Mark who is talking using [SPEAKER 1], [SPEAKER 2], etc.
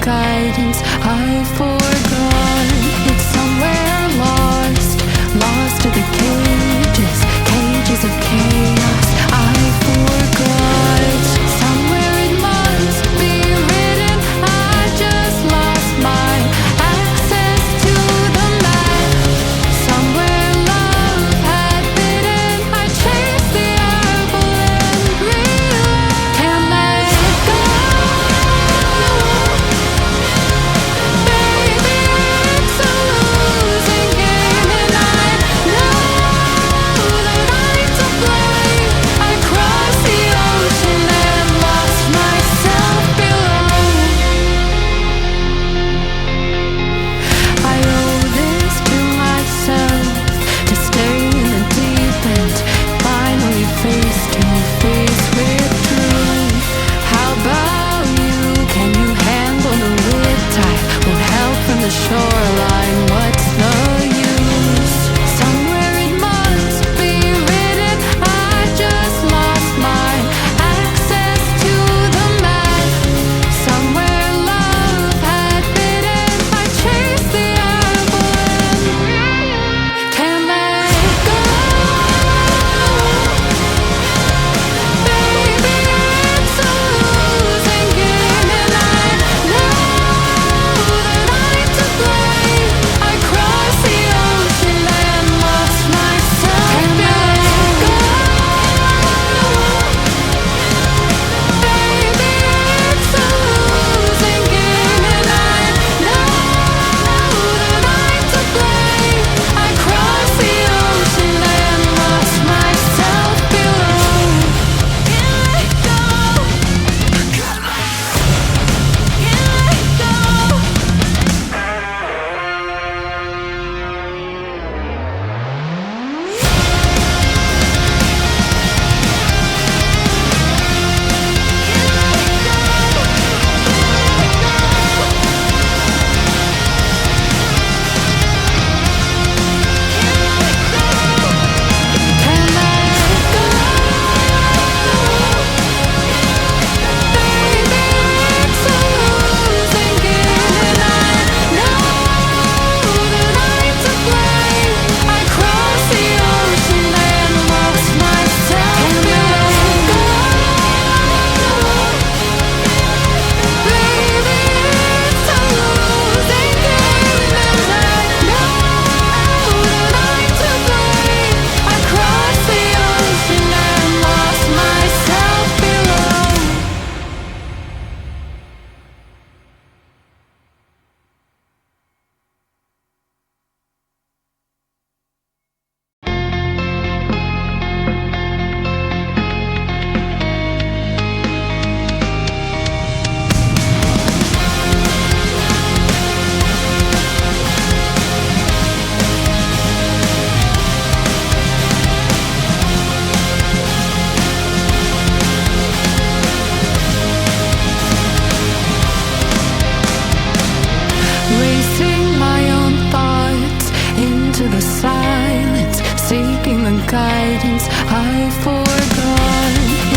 [SPEAKER 1] guidance I forgot. It's somewhere lost, lost to the cages, cages of chaos I forgot. Somewhere it must be written, I just lost my access to the map. Somewhere love had bidden, I chased the apple and realized can't let go. Baby, it's a losing game, and I know that I'm to blame. I crossed the ocean and lost myself below. I owe this to myself, to stay in the deep end, finally face to face with truth. How about you? Can you handle the riptide? Won't help from the shoreline, what's the use? Somewhere it must be written, I just lost my access to the map. Somewhere love had bidden, I chased the apple and can't let go. Baby, it's a losing game, and I know that I'm to blame. I crossed the ocean and lost myself. Can't let go. Baby, it's a losing game, and I know that I'm to blame. I crossed the ocean and lost myself below. Can't let go. Can't let go. Can't let go. Baby, it's a losing game, and I know that I'm to blame. I crossed the ocean and lost myself. Can't let go. Baby, it's a losing game, and I know that I'm to blame. I crossed the ocean and lost myself below. Racing my own thoughts into the silence, seeking the guidance I forgot.